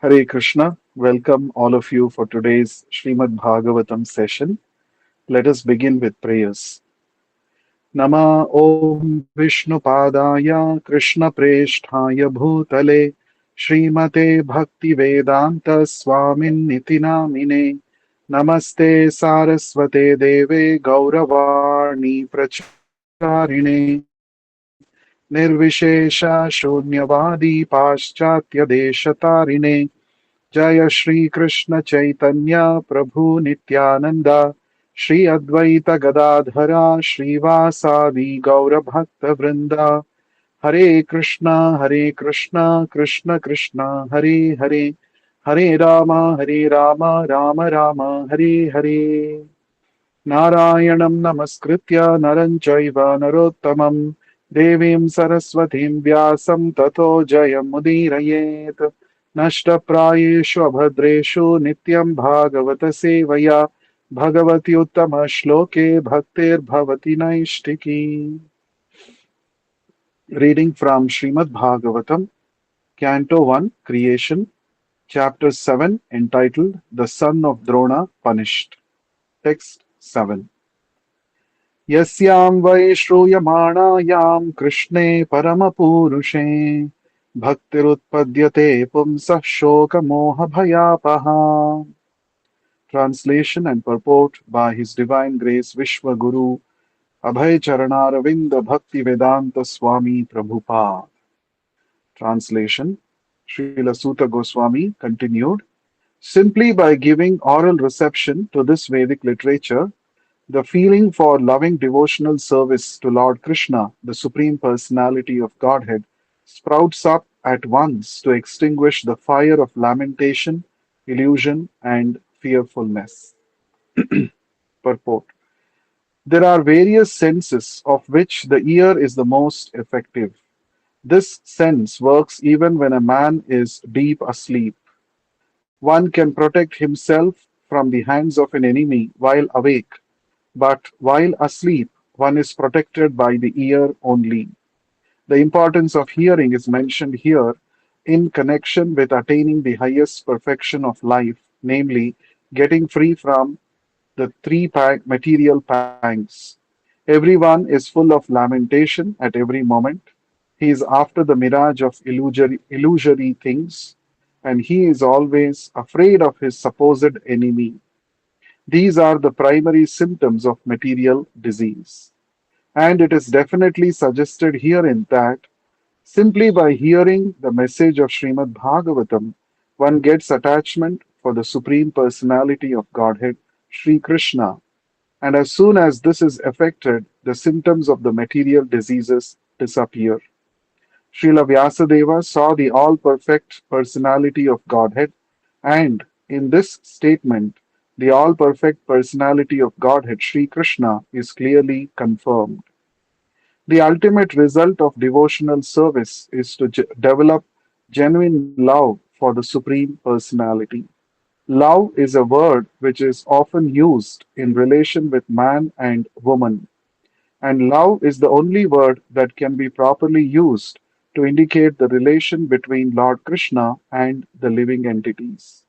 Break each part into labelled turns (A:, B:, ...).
A: Hare Krishna. Welcome all of you for today's Srimad Bhagavatam session. Let us begin with prayers. Nama Om Vishnu Padaya Krishna Presthaya Bhutale Srimate Bhakti Vedanta Swamin Niti Namine Namaste Saraswate Deve Gauravani Pracharine Nirvishesha Shunyavadi Paschatya Deshatarine Jaya Shri Krishna Chaitanya Prabhu Nityananda Shri Advaita Gadadhara Srivasadi Gaura Bhakta Vrinda Hare Krishna Krishna Krishna Hare Hare Hare Rama Rama Rama Hare Hare Narayanam Namaskritya Naranchaiva Narottamam Devim Saraswatim Vyasam Tato Jayam Mudirayet Nashtaprayeshu Abhadreshu Nityam Bhagavata Sevaya Bhagavati Uttama Shloke Bhaktir Bhavati Naishtiki. Reading from Srimad Bhagavatam, Canto 1, Creation, Chapter 7, entitled The Son of Drona Punished. Text 7. यस्यां वै श्रूयमाणायां कृष्णे परमपूरुषे भक्तिरुत्पद्यते पुंसः शोकमोहभयापहा. Translation and purport by His Divine Grace Vishwaguru Abhay Charanaраvinda Bhakti Vedanta Swami Prabhupada. Translation. Srila Sutta Goswami continued, simply by giving oral reception to this Vedic literature, the feeling for loving devotional service to Lord Krishna, the Supreme Personality of Godhead, sprouts up at once to extinguish the fire of lamentation, illusion, and fearfulness. Purport. There are various senses of which the ear is the most effective. This sense works even when a man is deep asleep. One can protect himself from the hands of an enemy while awake, but while asleep, one is protected by the ear only. The importance of hearing is mentioned here in connection with attaining the highest perfection of life, namely, getting free from the material pangs. Everyone is full of lamentation at every moment. He is after the mirage of illusory things, and he is always afraid of his supposed enemy. These are the primary symptoms of material disease. And it is definitely suggested herein that simply by hearing the message of Srimad Bhagavatam, one gets attachment for the Supreme Personality of Godhead, Sri Krishna, and as soon as this is effected, the symptoms of the material diseases disappear. Srila Vyasadeva saw the all perfect personality of Godhead, and in this statement, the all perfect personality of Godhead, Sri Krishna, is clearly confirmed. The ultimate result of devotional service is to develop genuine love for the Supreme Personality. Love is a word which is often used in relation with man and woman, and love is the only word that can be properly used to indicate the relation between Lord Krishna and the living entities.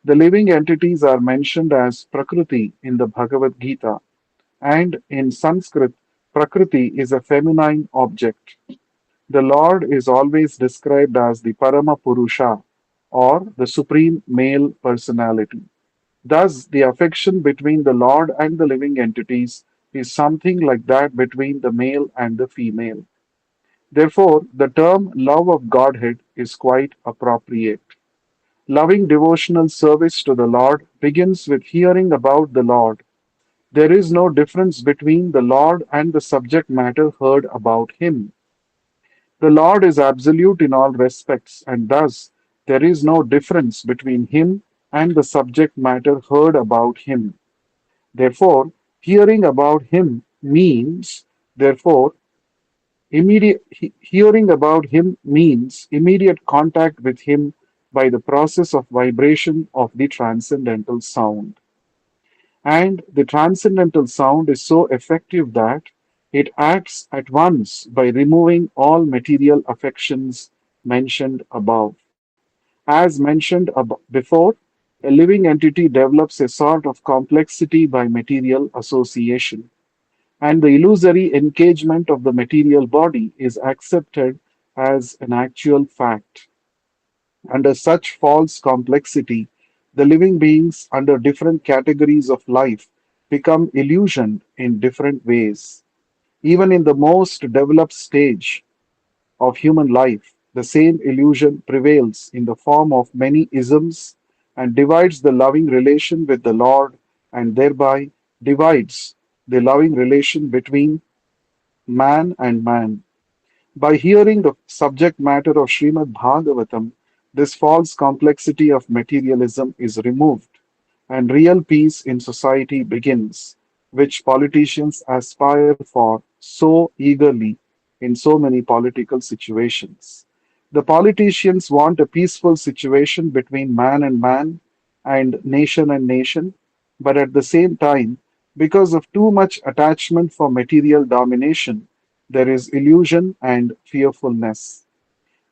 A: The living entities are mentioned as Prakriti in the Bhagavad Gita, and in Sanskrit, Prakriti is a feminine object. The Lord is always described as the Parama Purusha, or the Supreme Male Personality. Thus, the affection between the Lord and the living entities is something like that between the male and the female. Therefore, the term love of Godhead is quite appropriate. Loving devotional service to the Lord begins with hearing about the Lord. There is no difference between the Lord and the subject matter heard about him. The Lord is absolute in all respects, and thus there is no difference between him and the subject matter heard about him. Therefore, hearing about him means, therefore, hearing about him means immediate contact with him by the process of vibration of the transcendental sound. And the transcendental sound is so effective that it acts at once by removing all material affections mentioned above. As mentioned before, a living entity develops a sort of complexity by material association, and the illusory engagement of the material body is accepted as an actual fact. Under such false complexity, the living beings under different categories of life become illusioned in different ways. Even in the most developed stage of human life, the same illusion prevails in the form of many isms and divides the loving relation with the Lord and thereby divides the loving relation between man and man. By hearing the subject matter of Srimad Bhagavatam, this false complexity of materialism is removed, and real peace in society begins, which politicians aspire for so eagerly in so many political situations. The politicians want a peaceful situation between man and nation, but at the same time, because of too much attachment for material domination, there is illusion and fearfulness.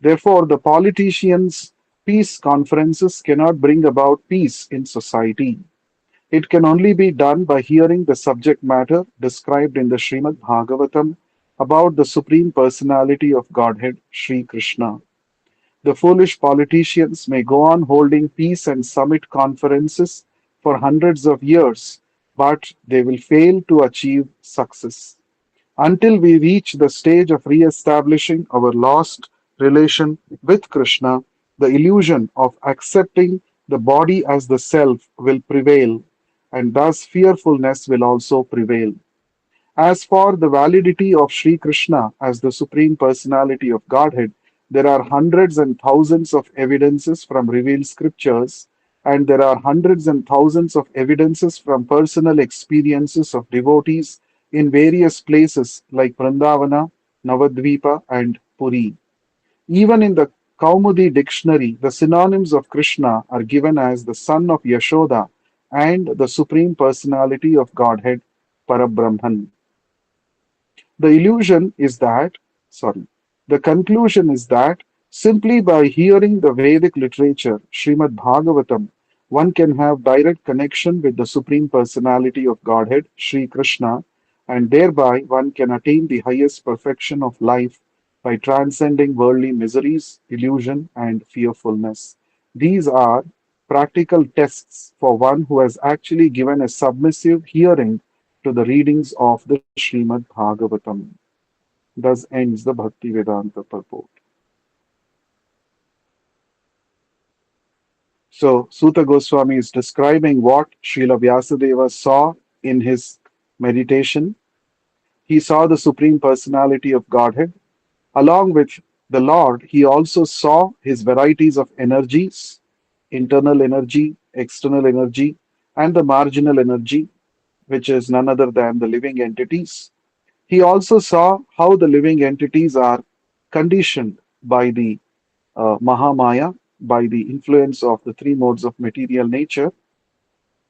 A: Therefore, the politicians' peace conferences cannot bring about peace in society. It can only be done by hearing the subject matter described in the Srimad Bhagavatam about the Supreme Personality of Godhead, Sri Krishna. The foolish politicians may go on holding peace and summit conferences for hundreds of years, but they will fail to achieve success. Until we reach the stage of re-establishing our lost relation with Krishna, the illusion of accepting the body as the self will prevail, and thus fearfulness will also prevail. As for the validity of Sri Krishna as the Supreme Personality of Godhead, there are hundreds and thousands of evidences from revealed scriptures, and there are hundreds and thousands of evidences from personal experiences of devotees in various places like Vrindavana, Navadvipa, and Puri. Even in the Kaumudi dictionary, the synonyms of Krishna are given as the son of Yashoda and the Supreme Personality of Godhead, Parabrahman. The illusion is that, sorry, the conclusion is that simply by hearing the Vedic literature, Srimad Bhagavatam, one can have direct connection with the Supreme Personality of Godhead, Sri Krishna, and thereby one can attain the highest perfection of life by transcending worldly miseries, illusion, and fearfulness. These are practical tests for one who has actually given a submissive hearing to the readings of the Srimad Bhagavatam. Thus ends the Bhakti Vedanta purport. So, Suta Goswami is describing what Srila Vyasadeva saw in his meditation. He saw the Supreme Personality of Godhead. Along with the Lord, he also saw his varieties of energies, internal energy, external energy, and the marginal energy, which is none other than the living entities. He also saw how the living entities are conditioned by the Mahamaya, by the influence of the three modes of material nature.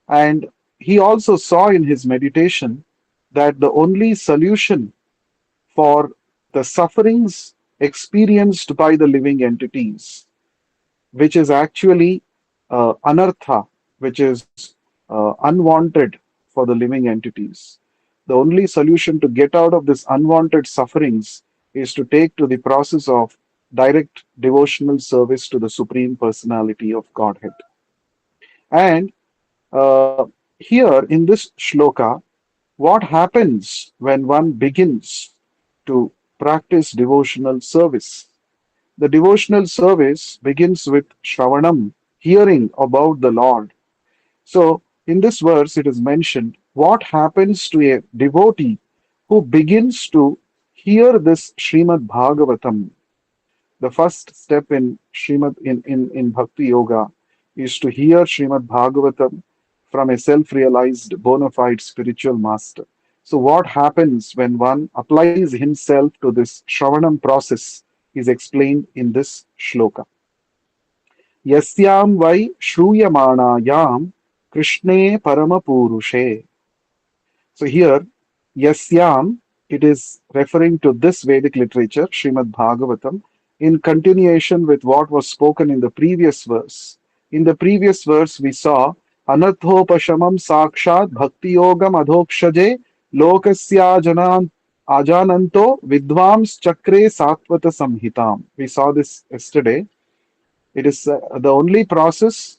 A: And he also saw in his meditation that the only solution for the sufferings experienced by the living entities, which is actually anartha, which is unwanted for the living entities. The only solution to get out of this unwanted sufferings is to take to the process of direct devotional service to the Supreme Personality of Godhead. And here in this shloka, what happens when one begins to practice devotional service? The devotional service begins with Shravanam, hearing about the Lord. So, in this verse, it is mentioned what happens to a devotee who begins to hear this Srimad Bhagavatam. The first step in in Bhakti Yoga is to hear Srimad Bhagavatam from a self-realized bona fide spiritual master. So, what happens when one applies himself to this Shravanam process is explained in this shloka. Yasyam vai shruyamanayam Krishne Paramapurushe. So here, Yasyam, it is referring to this Vedic literature, Srimad Bhagavatam, in continuation with what was spoken in the previous verse. In the previous verse, we saw Anathopashamam Sakshat Bhakti Yogam Adhokshaje Lokasya Ajananto Vidvams Chakre Satvata Samhitam. We saw this yesterday. It is the only process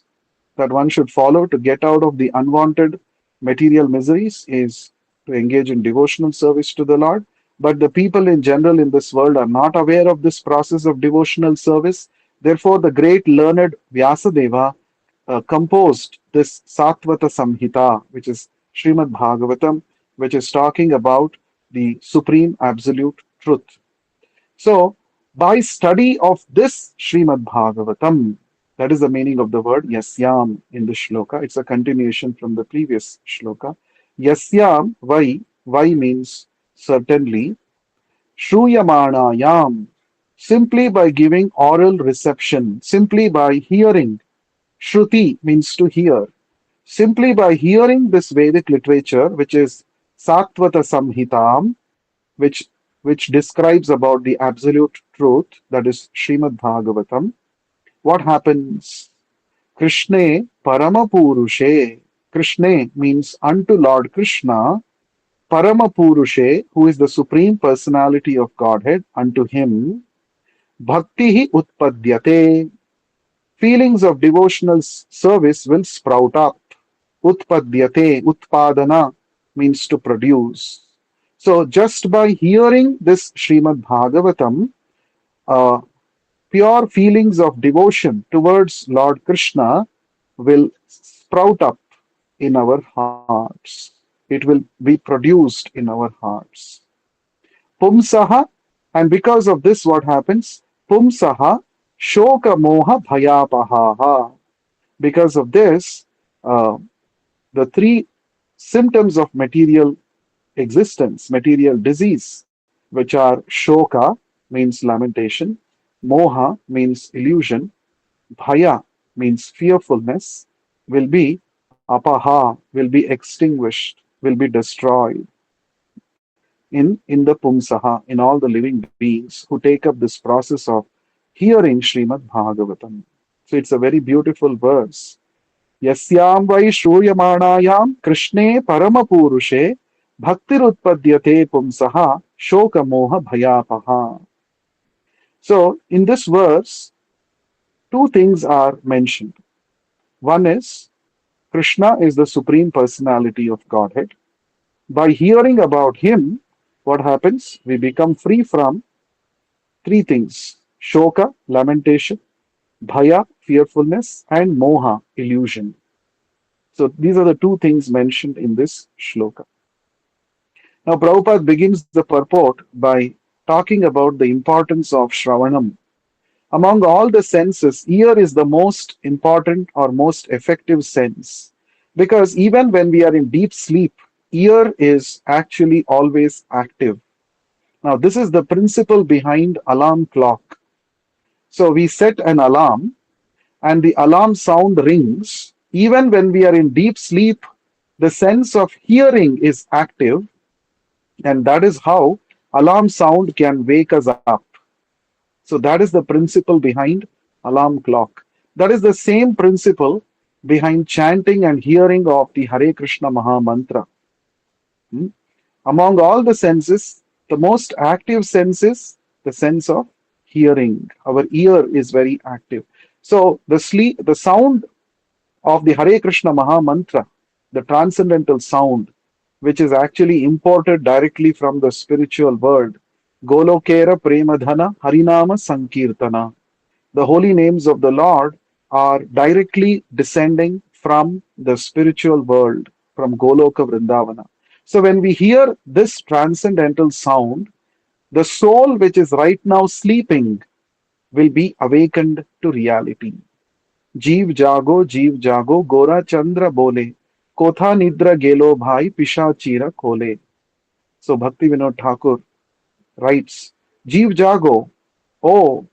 A: that one should follow to get out of the unwanted material miseries is to engage in devotional service to the Lord. But the people in general in this world are not aware of this process of devotional service. Therefore, the great learned Vyasadeva composed this Satvata Samhita, which is Srimad Bhagavatam, which is talking about the supreme absolute truth. So, by study of this Srimad Bhagavatam, that is the meaning of the word yasyam in the shloka. It's a continuation from the previous shloka. Yasyam, why? Why means certainly. Shruyamanayam, simply by giving oral reception, simply by hearing. Shruti means to hear. Simply by hearing this Vedic literature, which is Satvata Samhitam, which which describes about the absolute truth, that is Srimad Bhagavatam, what happens? Krishne Paramapurushe. Krishne means unto Lord Krishna, Paramapurushe, who is the supreme personality of Godhead, unto him, Bhaktihi Utpadyate. Feelings of devotional service will sprout up. Utpadyate, Utpadana means to produce. So just by hearing this Srimad Bhagavatam, uh, pure feelings of devotion towards Lord Krishna will sprout up in our hearts. It will be produced in our hearts. Pumsaha, and because of this, what happens? Pumsaha shoka moha bhayapahaha. Because of this, uh, the three symptoms of material existence, material disease, which are shoka, means lamentation, moha means illusion, bhaya means fearfulness, will be apaha, will be extinguished, will be destroyed in the pumsaha, in all the living beings who take up this process of hearing Srimad Bhagavatam. So it's a very beautiful verse. Yasyam vai shruyamanayam Krishne paramapurushe bhaktirutpadyate pumsaha shoka moha bhayapaha. So in this verse, two things are mentioned. One is Krishna is the supreme personality of Godhead. By hearing about him, what happens? We become free from three things: shoka, lamentation, bhaya, fearfulness, and moha, illusion. So these are the two things mentioned in this shloka. Now, Prabhupada begins the purport by talking about the importance of Shravanam. Among all the senses, ear is the most important or most effective sense because even when we are in deep sleep, ear is actually always active. Now, this is the principle behind alarm clock. So, we set an alarm and the alarm sound rings. Even when we are in deep sleep, the sense of hearing is active, and that is how alarm sound can wake us up. So that is the principle behind alarm clock. That is the same principle behind chanting and hearing of the Hare Krishna Maha Mantra. Hmm? Among all the senses, the most active sense is the sense of hearing. Our ear is very active. So the sound of the Hare Krishna Maha Mantra, the transcendental sound, which is actually imported directly from the spiritual world. Golokera Premadhana Harinama Sankirtana. The holy names of the Lord are directly descending from the spiritual world, from Goloka Vrindavana. So when we hear this transcendental sound, the soul which is right now sleeping will be awakened to reality. जीव जागो गोरा चंद्र बोले कोथा निद्रा गेलो bhai पिशाचीरा खोले. So Bhakti Vinod Thakur writes, Jeev Jago, oh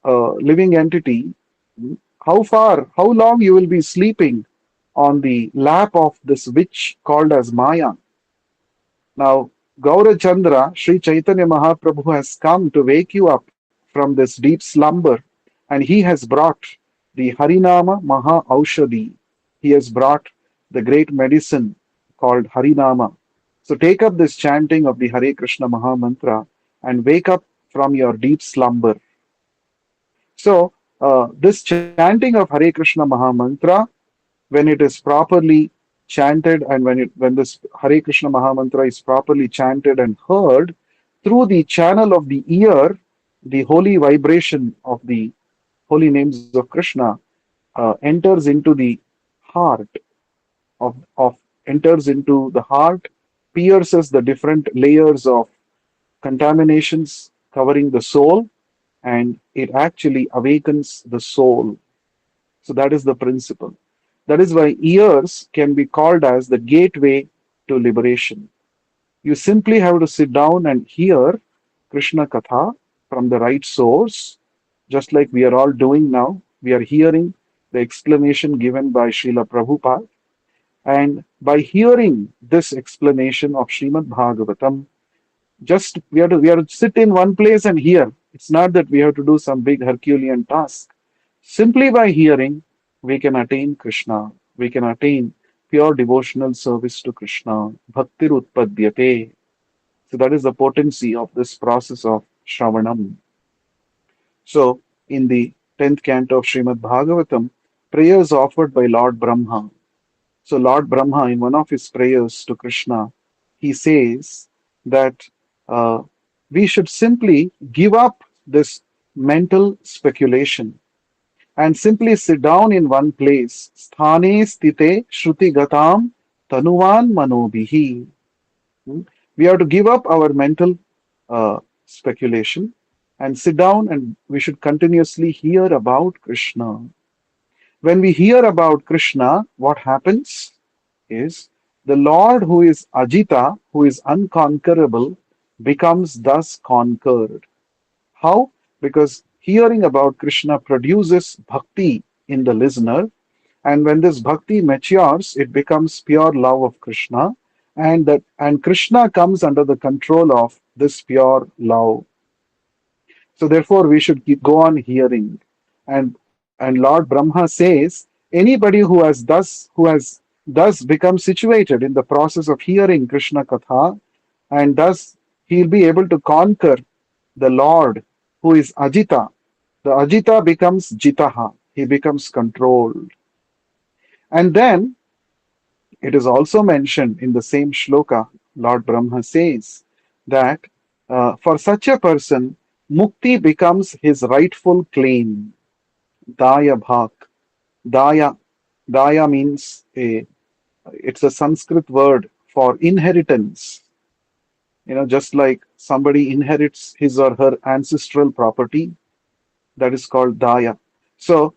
A: living entity, how long you will be sleeping on the lap of this witch called as Maya. Now, Gaura Chandra, Sri Chaitanya Mahaprabhu has come to wake you up from this deep slumber, and he has brought the Harinama Maha Aushadhi. He has brought the great medicine called Harinama. So take up this chanting of the Hare Krishna Maha Mantra and wake up from your deep slumber. So, this chanting of Hare Krishna Maha Mantra, when it is properly chanted and when this Hare Krishna Maha Mantra is properly chanted and heard through the channel of the ear, the holy vibration of the holy names of Krishna enters into the heart of enters into the heart, pierces the different layers of contaminations covering the soul, and it actually awakens the soul. So that is the principle. That is why ears can be called as the gateway to liberation. You simply have to sit down and hear Krishna Katha from the right source, just like we are all doing now. We are hearing the explanation given by Srila Prabhupada. And by hearing this explanation of Srimad Bhagavatam, just we have to sit in one place and hear. It's not that we have to do some big Herculean task. Simply by hearing, we can attain Krishna. We can attain pure devotional service to Krishna. Bhaktir utpadyate. So that is the potency of this process of Shravanam. So in the 10th canto of Srimad Bhagavatam, prayers offered by Lord Brahma. So Lord Brahma, in one of his prayers to Krishna, he says that we should simply give up this mental speculation and simply sit down in one place. Sthane stite shruti gatam tanuvan manobihi. Hmm? We have to give up our mental speculation and sit down, and we should continuously hear about Krishna. When we hear about Krishna, what happens is the Lord who is Ajita, who is unconquerable, becomes thus conquered. How? Because hearing about Krishna produces bhakti in the listener, and when this bhakti matures, it becomes pure love of Krishna, and Krishna comes under the control of this pure love. So therefore, we should go on hearing, and Lord Brahma says anybody who has thus become situated in the process of hearing Krishna Katha, and thus he'll be able to conquer the Lord who is Ajita. The Ajita becomes Jitaha. He becomes controlled. And then it is also mentioned in the same shloka, Lord Brahma says that for such a person, mukti becomes his rightful claim. Daya bhak. Daya. Daya means it's a Sanskrit word for inheritance. Just like somebody inherits his or her ancestral property, that is called daya. So,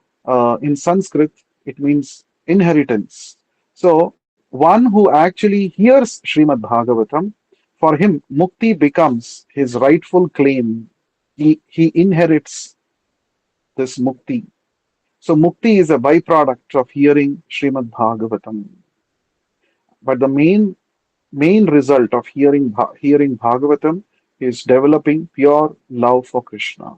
A: in Sanskrit, it means inheritance. So, one who actually hears Srimad Bhagavatam, for him, mukti becomes his rightful claim. He inherits this mukti. So, mukti is a byproduct of hearing Srimad Bhagavatam. But the main result of hearing Bhagavatam is developing pure love for Krishna,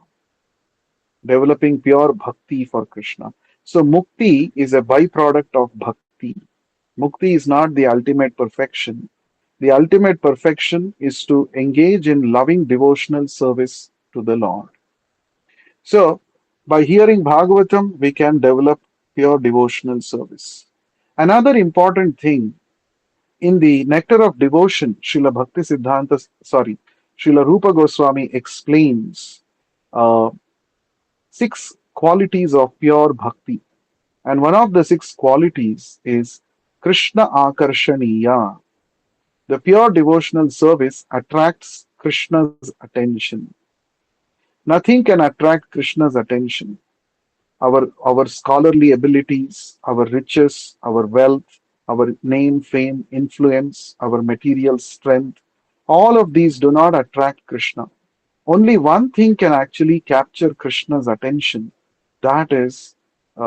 A: developing pure bhakti for Krishna. So mukti is a byproduct of bhakti. Mukti is not the ultimate perfection. The ultimate perfection is to engage in loving devotional service to the Lord. So by hearing Bhagavatam, we can develop pure devotional service. Another important thing in the Nectar of Devotion, Srila Rupa Goswami explains uh, six qualities of pure bhakti. And one of the six qualities is Krishna Akarshaniya. The pure devotional service attracts Krishna's attention. Nothing can attract Krishna's attention. Our scholarly abilities, our riches, our wealth, our name, fame, influence, our material strength, all of these do not attract Krishna. Only one thing can actually capture Krishna's attention. That is,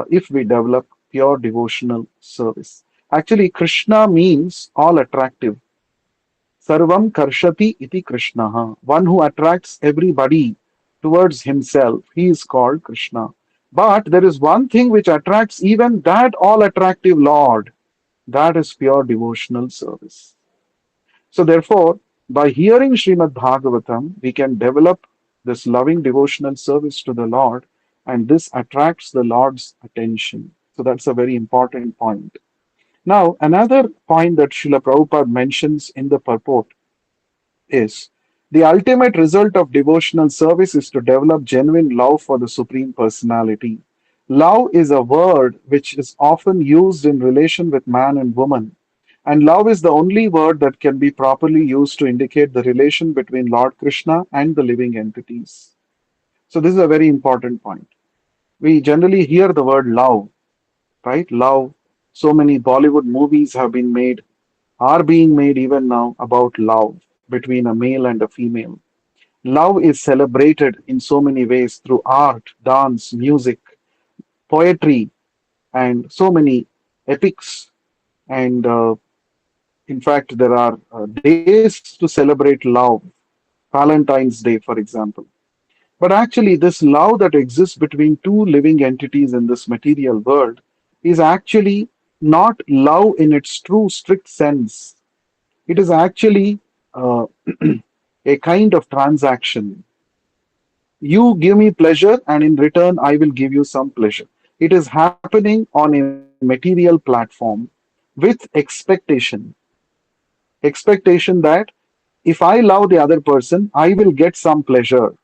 A: if we develop pure devotional service. Actually, Krishna means all attractive. Sarvam Karshati iti Krishna. One who attracts everybody towards himself, he is called Krishna. But there is one thing which attracts even that all attractive Lord, that is pure devotional service. So, therefore, by hearing Srimad Bhagavatam, we can develop this loving devotional service to the Lord, and this attracts the Lord's attention. So, that's a very important point. Now, another point that Srila Prabhupada mentions in the purport is the ultimate result of devotional service is to develop genuine love for the Supreme Personality. Love is a word which is often used in relation with man and woman, and love is the only word that can be properly used to indicate the relation between Lord Krishna and the living entities. So, this is a very important point. We generally hear the word love, right? Love. So many Bollywood movies have been made, are being made even now about love between a male and a female. Love is celebrated in so many ways through art, dance, music, poetry, and so many epics. And in fact, there are days to celebrate love, Valentine's Day, for example. But actually, this love that exists between two living entities in this material world is actually not love in its true, strict sense. It is actually uh, a kind of transaction. You give me pleasure, and in return, I will give you some pleasure. It is happening on a material platform with expectation that if I love the other person, I will get some pleasure,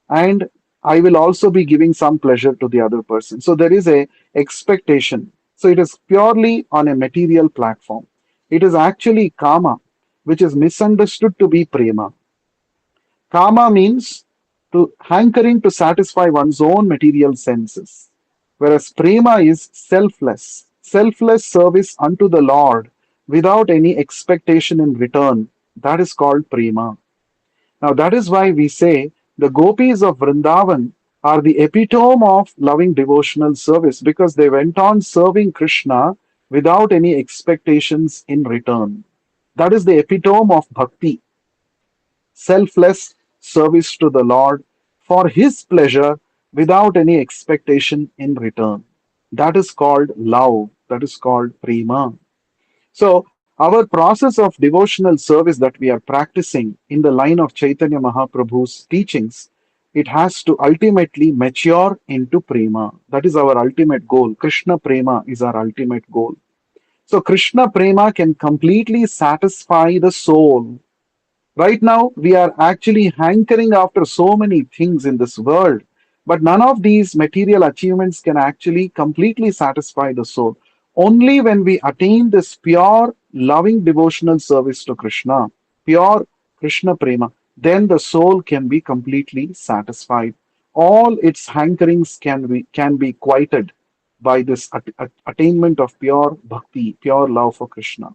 A: and I will also be giving some pleasure to the other person. So there is a expectation. So it is purely on a material platform. It is actually kama, which is misunderstood to be prema. Kama means to hankering to satisfy one's own material senses, whereas prema is selfless service unto the Lord without any expectation in return. That is called prema. Now, that is why we say the gopis of Vrindavan are the epitome of loving devotional service because they went on serving Krishna without any expectations in return. That is the epitome of bhakti, selfless service to the Lord for His pleasure without any expectation in return. That is called love, that is called prema. So, our process of devotional service that we are practicing in the line of Chaitanya Mahaprabhu's teachings, it has to ultimately mature into prema. That is our ultimate goal. Krishna prema is our ultimate goal. So, Krishna prema can completely satisfy the soul. Right now, we are actually hankering after so many things in this world, but none of these material achievements can actually completely satisfy the soul. Only when we attain this pure, loving devotional service to Krishna, pure Krishna prema, then the soul can be completely satisfied. All its hankerings can be quieted by this attainment of pure bhakti, pure love for Krishna.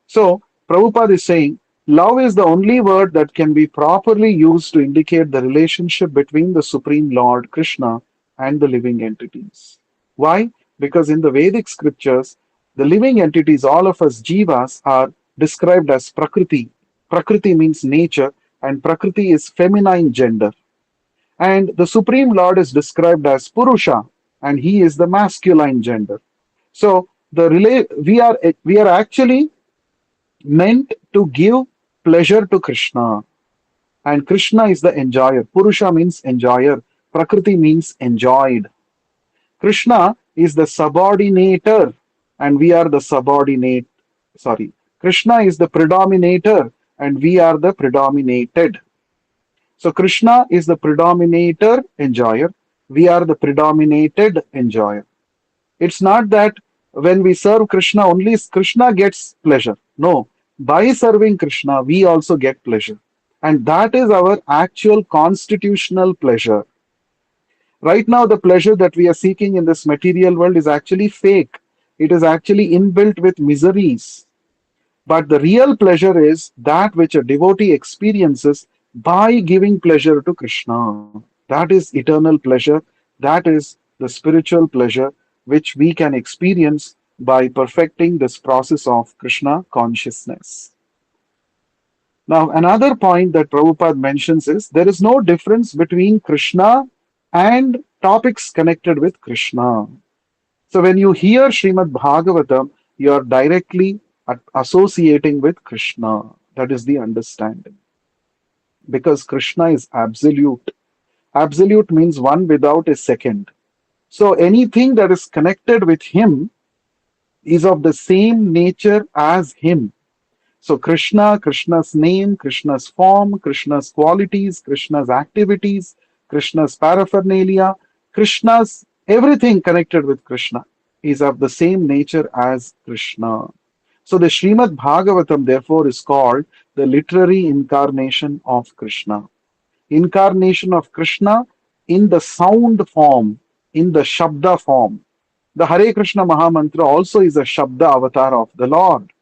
A: So, Prabhupada is saying, love is the only word that can be properly used to indicate the relationship between the Supreme Lord Krishna and the living entities. Why? Because in the Vedic scriptures, the living entities, all of us jivas, are described as Prakriti. Prakriti means nature, and Prakriti is feminine gender. And the Supreme Lord is described as Purusha, and he is the masculine gender. So we are actually meant to give pleasure to Krishna. And Krishna is the enjoyer. Purusha means enjoyer. Prakriti means enjoyed. Krishna is the subordinator, and we are the subordinate. Sorry. Krishna is the predominator, and we are the predominated. So Krishna is the predominator enjoyer. We are the predominated enjoyer. It's not that when we serve Krishna, only Krishna gets pleasure. No, by serving Krishna, we also get pleasure. And that is our actual constitutional pleasure. Right now, the pleasure that we are seeking in this material world is actually fake. It is actually inbuilt with miseries. But the real pleasure is that which a devotee experiences by giving pleasure to Krishna. That is eternal pleasure. That is the spiritual pleasure which we can experience by perfecting this process of Krishna consciousness. Now, another point that Prabhupada mentions is there is no difference between Krishna and topics connected with Krishna. So when you hear Srimad Bhagavatam, you are directly associating with Krishna. That is the understanding. Because Krishna is absolute. Absolute means one without a second. So anything that is connected with him is of the same nature as him. So Krishna, Krishna's name, Krishna's form, Krishna's qualities, Krishna's activities, Krishna's paraphernalia, Krishna's everything connected with Krishna is of the same nature as Krishna. So the Srimad Bhagavatam therefore is called the literary incarnation of Krishna. Incarnation of Krishna in the sound form, in the Shabda form. The Hare Krishna Mahamantra also is a Shabda avatar of the Lord.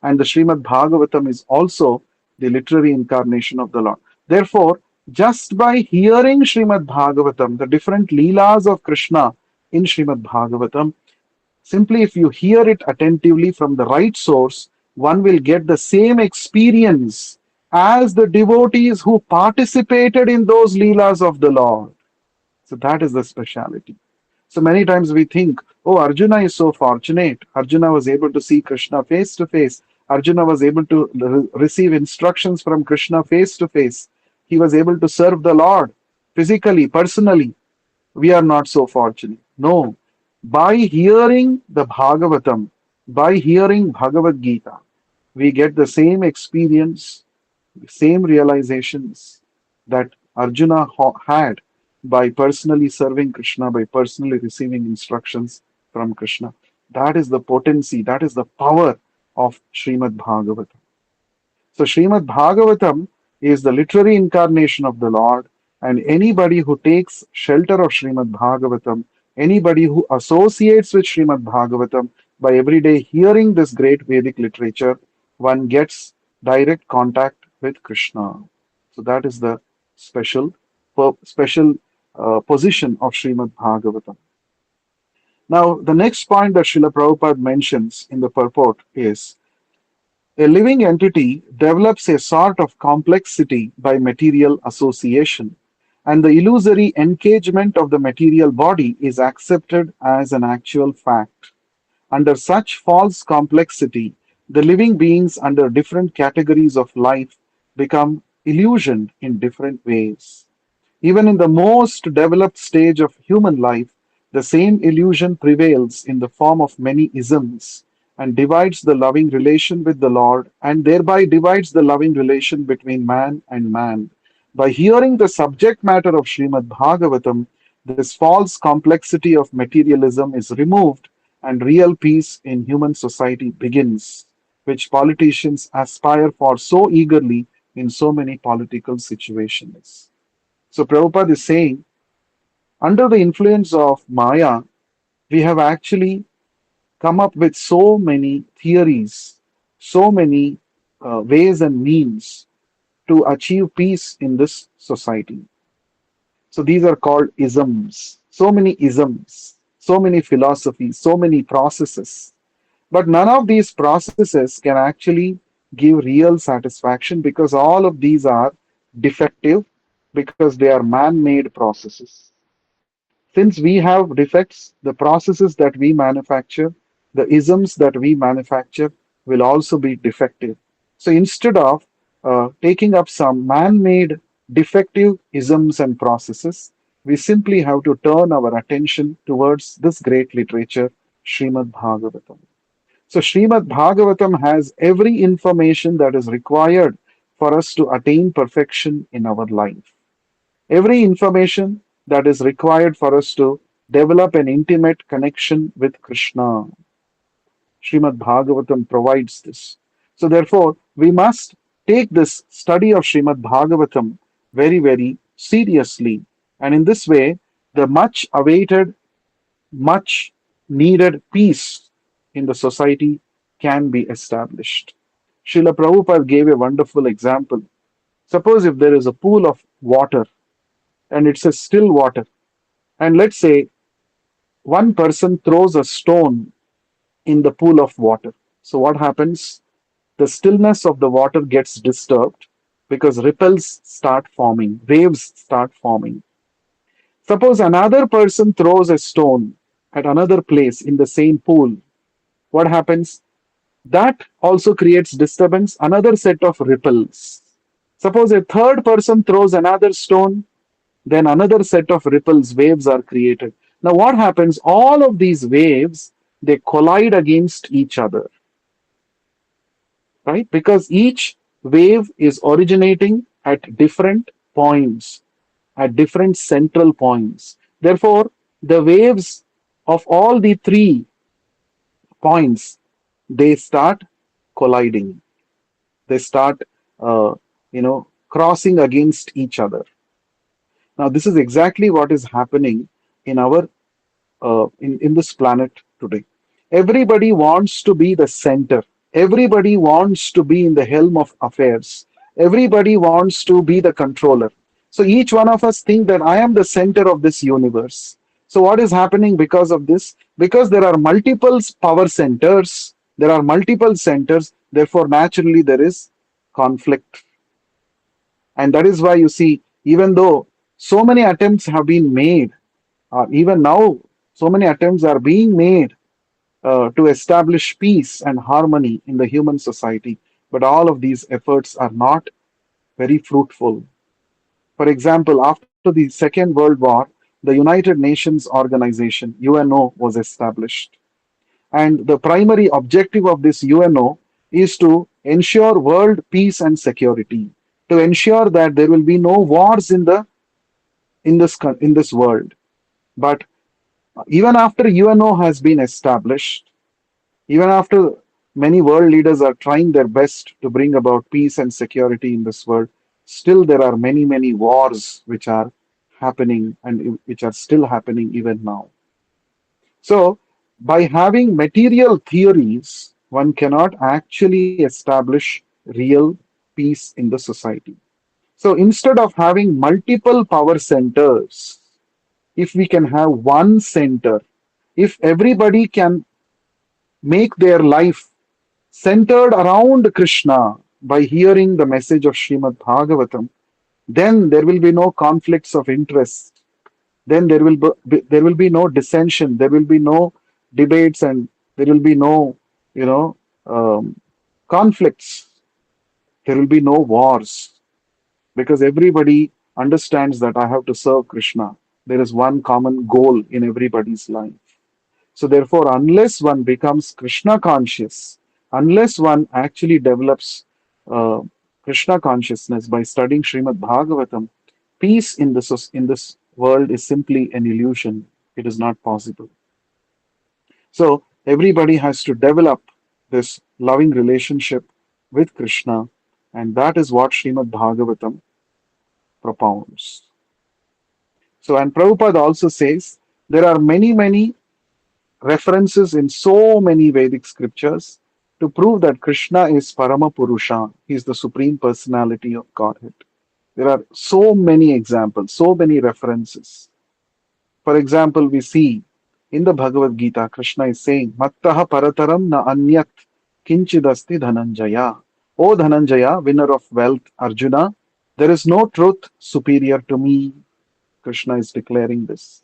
A: And the Srimad Bhagavatam is also the literary incarnation of the Lord. Therefore, just by hearing Srimad Bhagavatam, the different Leelas of Krishna in Srimad Bhagavatam, simply if you hear it attentively from the right source, one will get the same experience as the devotees who participated in those Leelas of the Lord. So that is the speciality. So many times we think, oh, Arjuna is so fortunate. Arjuna was able to see Krishna face to face. Arjuna was able to receive instructions from Krishna face to face. He was able to serve the Lord physically, personally. We are not so fortunate. No. By hearing the Bhagavatam, by hearing Bhagavad Gita, we get the same experience, same realizations that Arjuna had by personally serving Krishna, by personally receiving instructions from Krishna. That is the potency, that is the power of Srimad Bhagavatam. So Srimad Bhagavatam is the literary incarnation of the Lord, and anybody who takes shelter of Srimad Bhagavatam, anybody who associates with Srimad Bhagavatam by every day hearing this great Vedic literature, one gets direct contact with Krishna. So that is the special special position of Srimad Bhagavatam. Now, the next point that Srila Prabhupada mentions in the purport is a living entity develops a sort of complexity by material association, and the illusory engagement of the material body is accepted as an actual fact. Under such false complexity, the living beings under different categories of life become illusioned in different ways. Even in the most developed stage of human life, the same illusion prevails in the form of many isms and divides the loving relation with the Lord and thereby divides the loving relation between man and man. By hearing the subject matter of Srimad Bhagavatam, this false complexity of materialism is removed and real peace in human society begins, which politicians aspire for so eagerly in so many political situations. So Prabhupada is saying, under the influence of Maya, we have actually come up with so many theories, so many ways and means to achieve peace in this society. So these are called isms. So many isms, so many philosophies, so many processes. But none of these processes can actually give real satisfaction because all of these are defective because they are man made processes. Since we have defects, the processes that we manufacture, the isms that we manufacture will also be defective. So instead of taking up some man made defective isms and processes, we simply have to turn our attention towards this great literature, Srimad Bhagavatam. So Srimad Bhagavatam has every information that is required for us to attain perfection in our life. Every information that is required for us to develop an intimate connection with Krishna. Srimad Bhagavatam provides this. So therefore, we must take this study of Srimad Bhagavatam very, very seriously. And in this way, the much awaited, much needed peace in the society can be established. Srila Prabhupada gave a wonderful example. Suppose if there is a pool of water and it's a still water, and let's say one person throws a stone in the pool of water. So what happens? the stillness of the water gets disturbed because ripples start forming, waves start forming. Suppose another person throws a stone at another place in the same pool. What happens? That also creates disturbance, another set of ripples. Suppose a third person throws another stone, then another set of ripples, waves are created. Now, what happens? All of these waves they collide against each other, right? Because each wave is originating at different points, at different central points. Therefore, the waves of all the three points they start colliding. They start, crossing against each other. Now, this is exactly what is happening in our in this planet today. Everybody wants to be the center. Everybody wants to be in the helm of affairs. Everybody wants to be the controller. So each one of us think that I am the center of this universe. So what is happening because of this? Because there are multiple power centers, there are multiple centers, therefore naturally there is conflict. And that is why you see, even though so many attempts have been made, even now, so many attempts are being made to establish peace and harmony in the human society, but all of these efforts are not very fruitful. For example, after the Second World War, the United Nations Organization, UNO, was established. And the primary objective of this UNO is to ensure world peace and security, to ensure that there will be no wars in this world. But even after UNO has been established, even after many world leaders are trying their best to bring about peace and security in this world, still there are many, many wars which are happening and which are still happening even now. So, by having material theories, one cannot actually establish real peace in the society. So, instead of having multiple power centers, if we can have one center, if everybody can make their life centered around Krishna by hearing the message of Srimad Bhagavatam, then there will be no conflicts of interest. Then there will be no dissension. There will be no debates, and there will be no you know um, conflicts. There will be no wars because everybody understands that I have to serve Krishna. There is one common goal in everybody's life. So, therefore, unless one becomes Krishna conscious, unless one actually develops uh, Krishna consciousness by studying Srimad Bhagavatam, peace in this world is simply an illusion. It is not possible. So, everybody has to develop this loving relationship with Krishna, and that is what Srimad Bhagavatam propounds. So, and Prabhupada also says there are many, many references in so many Vedic scriptures to prove that Krishna is Parama Purusha. He is the Supreme Personality of Godhead. There are so many examples, so many references. For example, we see in the Bhagavad Gita, Krishna is saying, Mattaha Parataram na Anyat Kinchidasti Dhananjaya. O Dhananjaya, winner of wealth, Arjuna, there is no truth superior to me. Krishna is declaring this.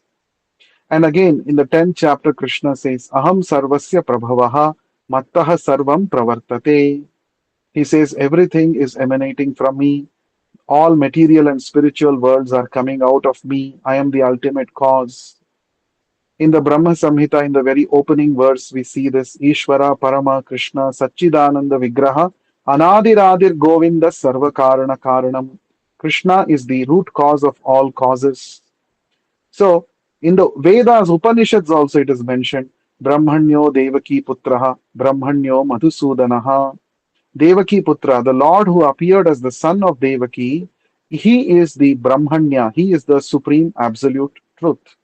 A: And again, in the 10th chapter, Krishna says, Aham sarvasya prabhavaha mattaha sarvam pravartate. He says, everything is emanating from me. All material and spiritual worlds are coming out of me. I am the ultimate cause. In the Brahma Samhita, in the very opening verse, we see this Ishvara Parama Krishna Satchidananda Vigraha Anadiradir Govinda Sarva Karana Karanam. Krishna is the root cause of all causes. So, in the Vedas, Upanishads also it is mentioned, Brahmanyo Devaki Putraha, Brahmanyo Madhusudanaha. Devaki Putra, the Lord who appeared as the son of Devaki, he is the Brahmanya, he is the supreme absolute truth.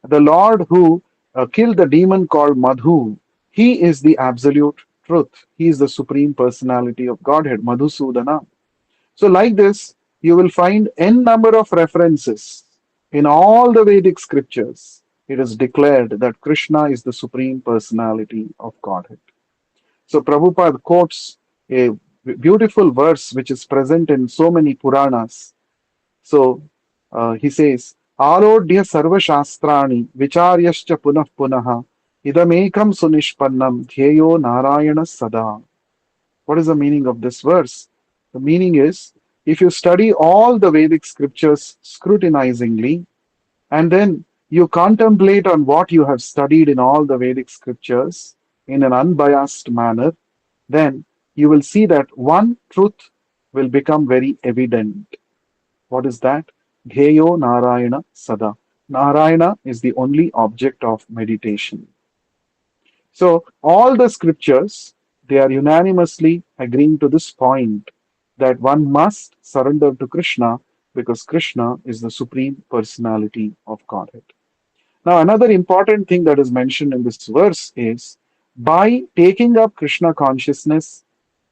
A: The Lord who killed the demon called Madhu, he is the absolute truth. He is the supreme personality of Godhead, Madhusudana. So, like this, you will find n number of references in all the Vedic scriptures. It is declared that Krishna is the supreme personality of Godhead. So, Prabhupada quotes a beautiful verse which is present in so many Puranas. So he says, Alodhya sarva shastrani vicharyascha punah punaha idamekam sunishpannam dhyeyo narayana sada. What is the meaning of this verse? The meaning is, if you study all the Vedic scriptures scrutinizingly, and then you contemplate on what you have studied in all the Vedic scriptures in an unbiased manner, then you will see that one truth will become very evident. What is that? Dheyo Narayana Sada. Narayana is the only object of meditation. So all the scriptures, they are unanimously agreeing to this point that one must surrender to Krishna because Krishna is the supreme personality of Godhead. Now, another important thing that is mentioned in this verse is by taking up Krishna consciousness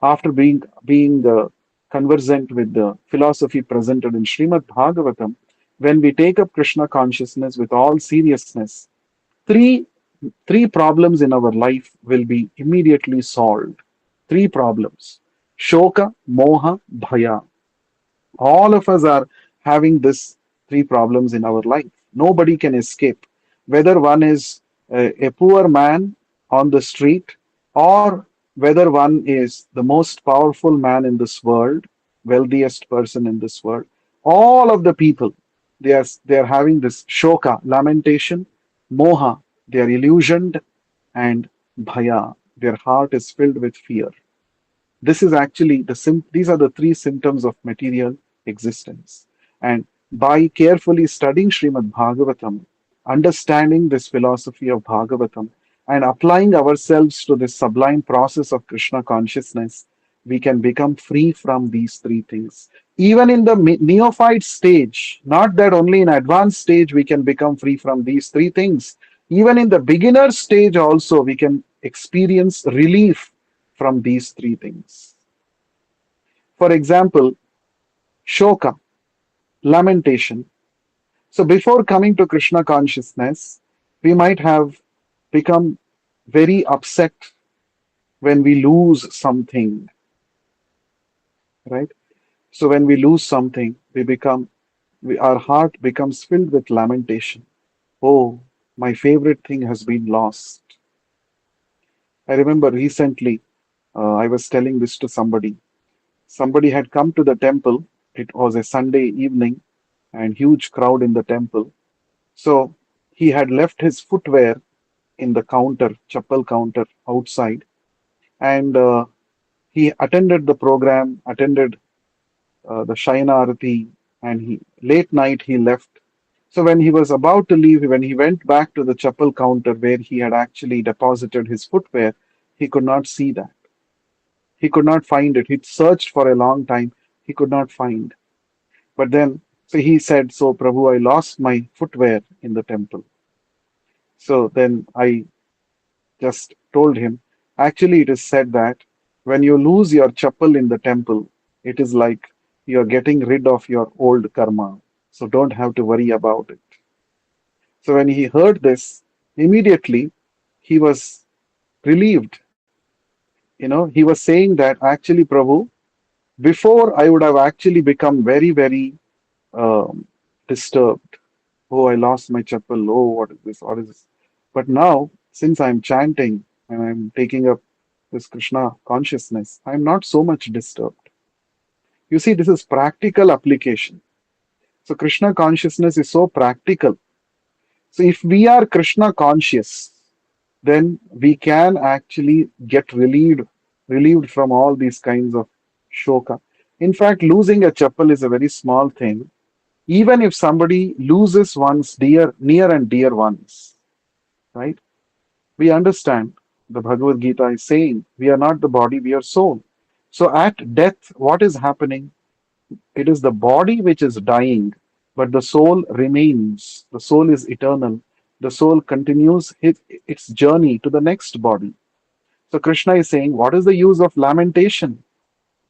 A: after being conversant with the philosophy presented in Srimad Bhagavatam, when we take up Krishna consciousness with all seriousness, three three problems in our life will be immediately solved. Three problems: shoka, moha, bhaya. All of us are having this three problems in our life. Nobody can escape. Whether one is a poor man on the street, or whether one is the most powerful man in this world, wealthiest person in this world, all of the people, they are having this shoka, lamentation, moha, they are illusioned, and bhaya, their heart is filled with fear. This is actually these are the three symptoms of material existence. And by carefully studying Srimad Bhagavatam, understanding this philosophy of Bhagavatam, and applying ourselves to this sublime process of Krishna consciousness, we can become free from these three things. Even in the neophyte stage, not that only in advanced stage we can become free from these three things. Even in the beginner stage also we can experience relief from these three things. For example, shoka, lamentation. So before coming to Krishna consciousness, we might have become very upset when we lose something, right? So when we lose something, our heart becomes filled with lamentation. Oh, my favorite thing has been lost. I remember recently, I was telling this to somebody. Somebody had come to the temple. It was a Sunday evening and huge crowd in the temple. So he had left his footwear in the counter, chappal counter outside, and he attended the program, attended the Shayana Arati, and he late night he left. So when he was about to leave, when he went back to the chappal counter where he had actually deposited his footwear, he could not see that. He could not find it. He searched for a long time. He could not find. But then, so he said, "So, Prabhu, I lost my footwear in the temple." So then I just told him, actually, it is said that when you lose your chappal in the temple, it is like you're getting rid of your old karma. So don't have to worry about it. So when he heard this, immediately he was relieved. He was saying that actually, Prabhu, before I would have actually become very, very um, disturbed. Oh, I lost my chapel. Oh, what is this? What is this? But now, since I'm chanting and I'm taking up this Krishna consciousness, I'm not so much disturbed. You see, this is practical application. So, Krishna consciousness is so practical. So, if we are Krishna conscious, then we can actually get relieved from all these kinds of shoka. In fact, losing a chapel is a very small thing. Even if somebody loses one's near and dear ones, right? We understand the Bhagavad Gita is saying we are not the body, we are soul. So at death, what is happening? It is the body which is dying, but the soul remains. The soul is eternal. The soul continues its journey to the next body. So Krishna is saying, what is the use of lamentation?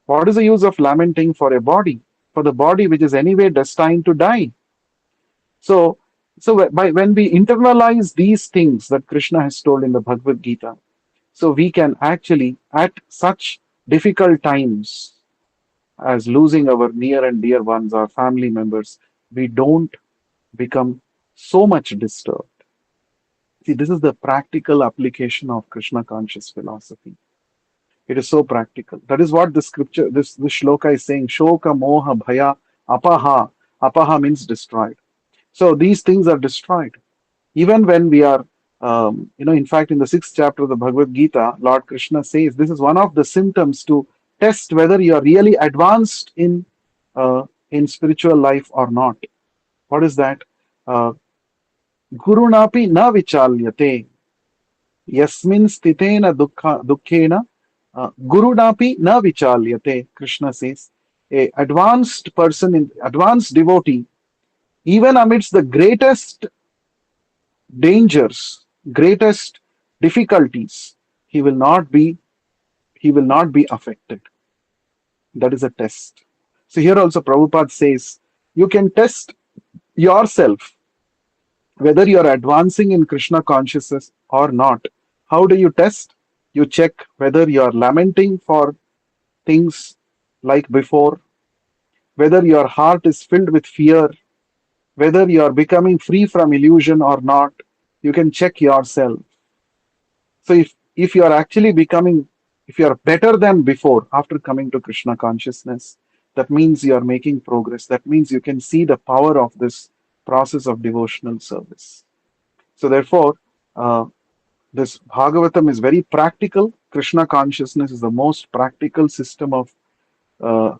A: What is the use of lamenting for a body? For the body which is anyway destined to die. So, when we internalize these things that Krishna has told in the Bhagavad Gita, so we can actually, at such difficult times, as losing our near and dear ones, our family members, we don't become so much disturbed. See, this is the practical application of Krishna conscious philosophy. It is so practical. That is what the scripture, this shloka is saying. Shoka, moha, bhaya, apaha. Apaha means destroyed. So these things are destroyed. Even when we are, in fact, in the sixth chapter of the Bhagavad Gita, Lord Krishna says this is one of the symptoms to test whether you are really advanced in spiritual life or not. What is that? Uh, Gurunapi na vichalyate. Yasmin stitena dukkena gurunapi na vichalyate. Krishna says, a advanced person, in advanced devotee, even amidst the greatest dangers, greatest difficulties, he will not be he will not be affected. That is a test. So here also Prabhupada says you can test yourself whether you are advancing in Krishna consciousness or not. How do you test? You check whether you are lamenting for things like before, whether your heart is filled with fear, whether you are becoming free from illusion or not. You can check yourself. So if you are actually becoming, if you are better than before after coming to Krishna consciousness, that means you are making progress. That means you can see the power of this process of devotional service. So therefore, this Bhagavatam is very practical. Krishna consciousness is the most practical system of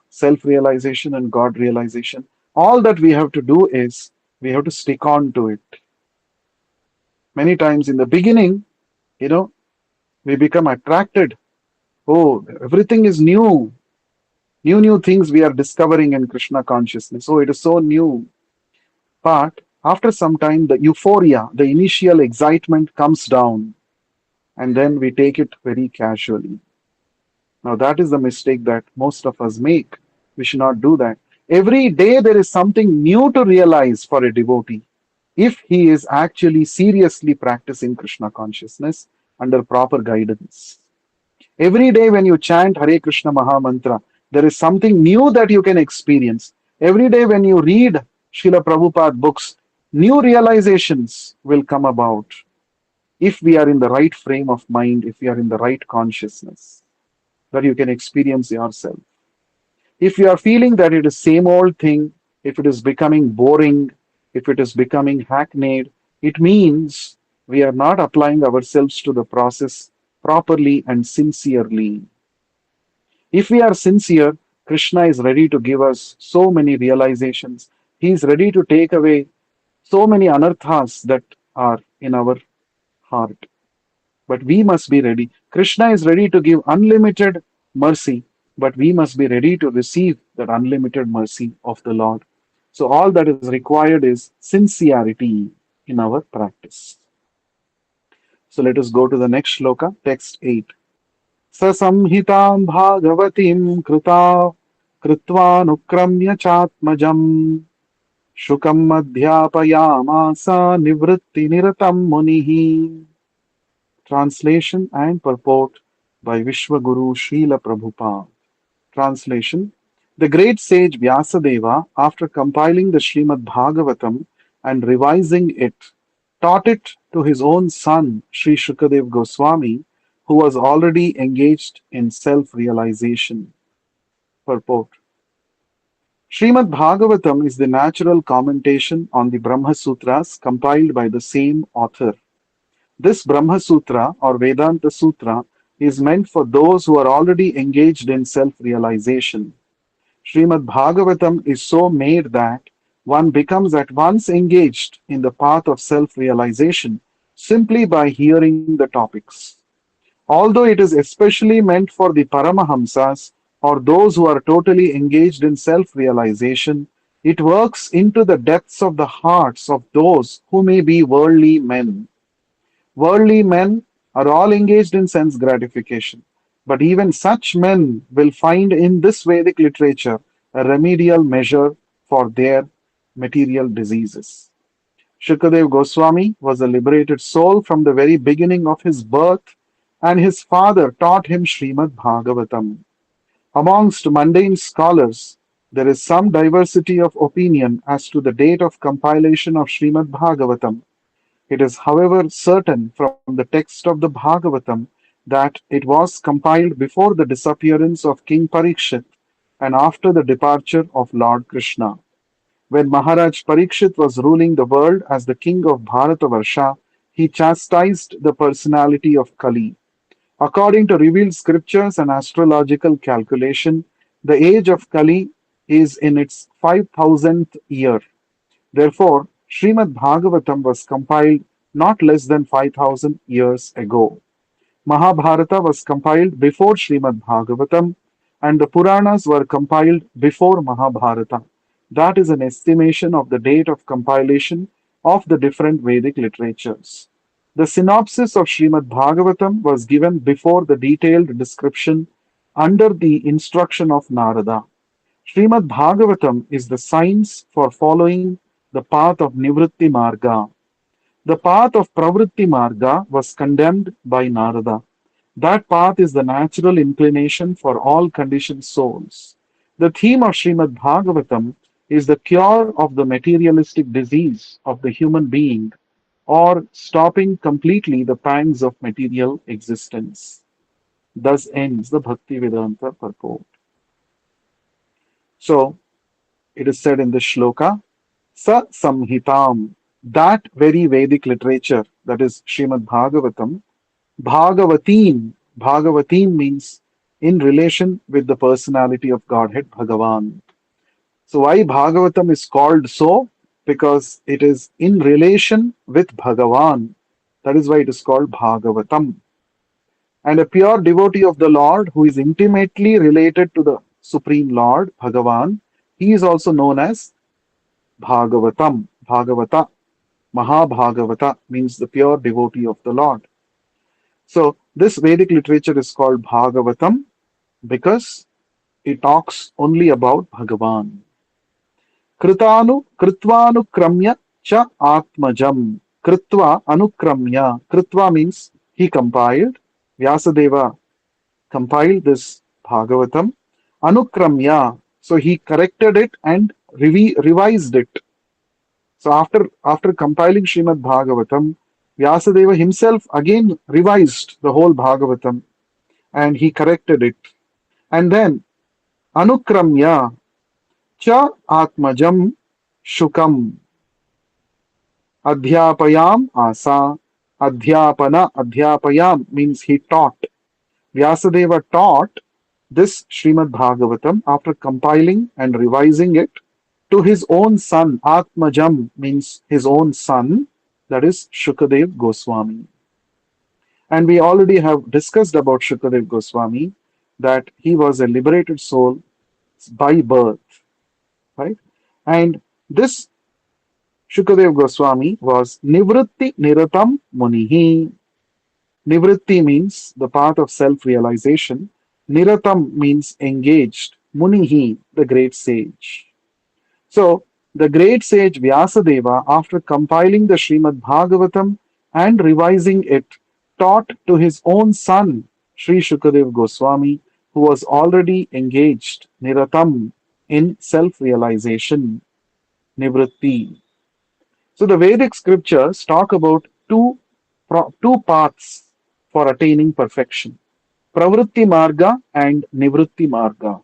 A: self-realization and God realization. All that we have to do is we have to stick on to it. Many times in the beginning, you know, we become attracted. Oh, everything is new. New things we are discovering in Krishna consciousness. Oh, it is so new. But after some time, the euphoria, the initial excitement comes down, and then we take it very casually. Now, that is the mistake that most of us make. We should not do that. Every day, there is something new to realize for a devotee if he is actually seriously practicing Krishna consciousness under proper guidance. Every day when you chant Hare Krishna Maha Mantra, there is something new that you can experience. Every day when you read Srila Prabhupada books, new realizations will come about if we are in the right frame of mind, if we are in the right consciousness that you can experience yourself. If you are feeling that it is same old thing, if it is becoming boring, if it is becoming hackneyed, it means we are not applying ourselves to the process properly and sincerely. If we are sincere, Krishna is ready to give us so many realizations. He is ready to take away so many anarthas that are in our heart. But we must be ready. Krishna is ready to give unlimited mercy, but we must be ready to receive that unlimited mercy of the Lord. So, all that is required is sincerity in our practice. So, let us go to the next shloka, text 8. Sasamhitam bhagavatim krita कृत्वानुक्रम्य चात्मजम् शुकम् अध्यापयामास निवृत्तिनिरतं मुनिः. Translation and purport by Vishwaguru Srila Prabhupada. Translation. The great sage Vyasadeva, after compiling the Srimad Bhagavatam and revising it, taught it to his own son, Sri Shukadev Goswami, who was already engaged in self-realization. Purport. Srimad Bhagavatam is the natural commentation on the Brahma Sutras compiled by the same author. This Brahma Sutra or Vedanta Sutra is meant for those who are already engaged in self realization. Srimad Bhagavatam is so made that one becomes at once engaged in the path of self realization simply by hearing the topics. Although it is especially meant for the Paramahamsas or those who are totally engaged in self realization, it works into the depths of the hearts of those who may be worldly men. Worldly men are all engaged in sense gratification, but even such men will find in this Vedic literature a remedial measure for their material diseases. Shukadev Goswami was a liberated soul from the very beginning of his birth, and his father taught him Srimad Bhagavatam. Amongst mundane scholars, there is some diversity of opinion as to the date of compilation of Srimad Bhagavatam. It is, however, certain from the text of the Bhagavatam that it was compiled before the disappearance of King Parikshit and after the departure of Lord Krishna. When Maharaj Parikshit was ruling the world as the king of Bharatavarsha, he chastised the personality of Kali. According to revealed scriptures and astrological calculation, the age of Kali is in its 5000th year. Therefore, Srimad Bhagavatam was compiled not less than 5000 years ago. Mahabharata was compiled before Srimad Bhagavatam, and the Puranas were compiled before Mahabharata. That is an estimation of the date of compilation of the different Vedic literatures. The synopsis of Srimad Bhagavatam was given before the detailed description under the instruction of Narada. Srimad Bhagavatam is the science for following the path of Nivritti Marga. The path of Pravritti Marga was condemned by Narada. That path is the natural inclination for all conditioned souls. The theme of Srimad Bhagavatam is the cure of the materialistic disease of the human being or stopping completely the pangs of material existence. Thus ends the Bhakti Vedanta purport. So, it is said in the shloka, Sa Samhitam, that very Vedic literature, that is Srimad Bhagavatam, Bhagavatim means in relation with the personality of Godhead Bhagavan. So why Bhagavatam is called so? Because it is in relation with Bhagavan. That is why it is called Bhagavatam. And a pure devotee of the Lord who is intimately related to the Supreme Lord, Bhagavan, he is also known as Bhagavatam, Bhagavata. Mahabhagavata means the pure devotee of the Lord. So this Vedic literature is called Bhagavatam because it talks only about Bhagavan. Kritvanu cha atmajam. Kritva anukramya. Kritva means he compiled. Vyasadeva compiled this Bhagavatam. Anukramya. So he corrected it and revised it. So after compiling Srimad Bhagavatam, Vyasadeva himself again revised the whole Bhagavatam and he corrected it. And then Anukramya cha atmajam shukam adhyapayam asa. Adhyapayam means he taught. Vyasadeva taught this Srimad Bhagavatam after compiling and revising it to his own son. Atmajam means his own son, that is Shukadev Goswami. And we already have discussed about Shukadev Goswami that he was a liberated soul by birth, right? And this Shukadev Goswami was Nivritti Niratam Munihi. Nivritti means the path of self realization. Niratam means engaged. Munihi, the great sage. So, the great sage Vyasadeva, after compiling the Srimad Bhagavatam and revising it, taught to his own son, Sri Shukadev Goswami, who was already engaged, Niratam, in self realization, Nivritti. So, the Vedic scriptures talk about two paths for attaining perfection, Pravritti Marga and Nivritti Marga.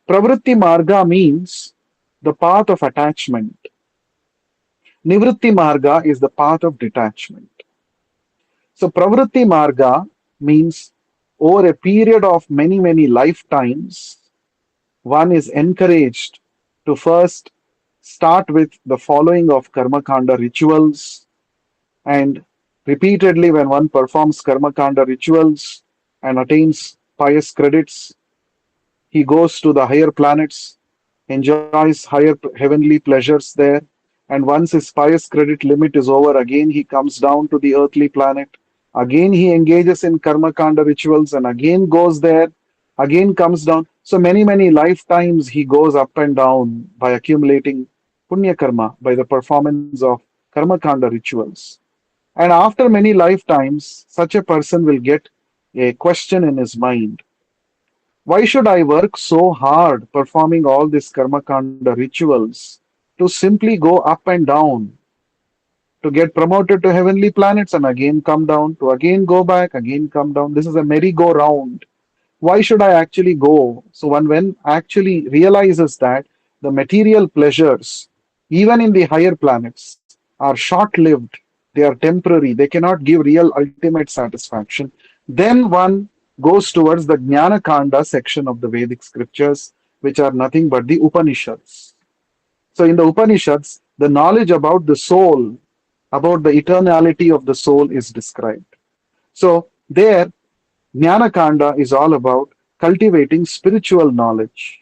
A: Pravritti Marga means the path of attachment. Nivritti Marga is the path of detachment. So Pravritti Marga means over a period of many lifetimes, one is encouraged to first start with the following of Karma Kanda rituals, and repeatedly when one performs Karma Kanda rituals and attains pious credits, he goes to the higher planets, enjoys higher heavenly pleasures there, and once his pious credit limit is over, again he comes down to the earthly planet. Again he engages in Karma Kanda rituals and again goes there, again comes down. So many lifetimes he goes up and down by accumulating Punya Karma, by the performance of Karma Kanda rituals. And after many lifetimes, such a person will get a question in his mind. Why should I work so hard performing all these karma kanda rituals to simply go up and down, to get promoted to heavenly planets and again come down, to again go back, again come down? This is a merry-go-round. Why should I actually go? So one when actually realizes that the material pleasures, even in the higher planets, are short-lived, they are temporary, they cannot give real ultimate satisfaction, then one goes towards the Jnana Kanda section of the Vedic scriptures, which are nothing but the Upanishads. So in the Upanishads, the knowledge about the soul, about the eternality of the soul is described. So there, Jnana Kanda is all about cultivating spiritual knowledge.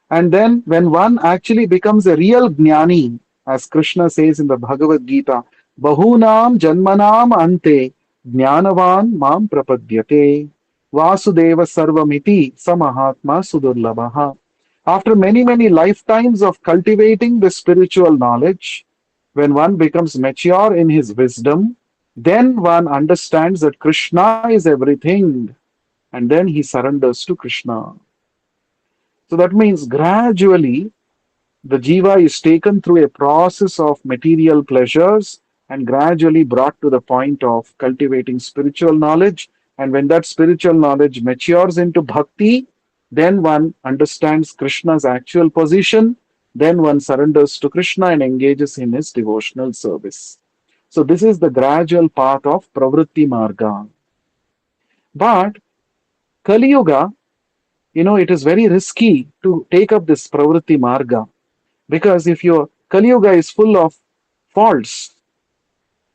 A: And then when one actually becomes a real jnani, as Krishna says in the Bhagavad Gita, Bahunam Janmanam Ante Jnanavan Mam Prapadyate Vasudeva Sarvamiti Samahatma Sudurlabhaha. After many, many lifetimes of cultivating the spiritual knowledge, when one becomes mature in his wisdom, then one understands that Krishna is everything, and then he surrenders to Krishna. So that means gradually the jiva is taken through a process of material pleasures and gradually brought to the point of cultivating spiritual knowledge. And when that spiritual knowledge matures into bhakti, then one understands Krishna's actual position. Then one surrenders to Krishna and engages in his devotional service. So, this is the gradual path of Pravritti Marga. But Kali Yuga, it is very risky to take up this Pravritti Marga, because if your Kali Yuga is full of faults,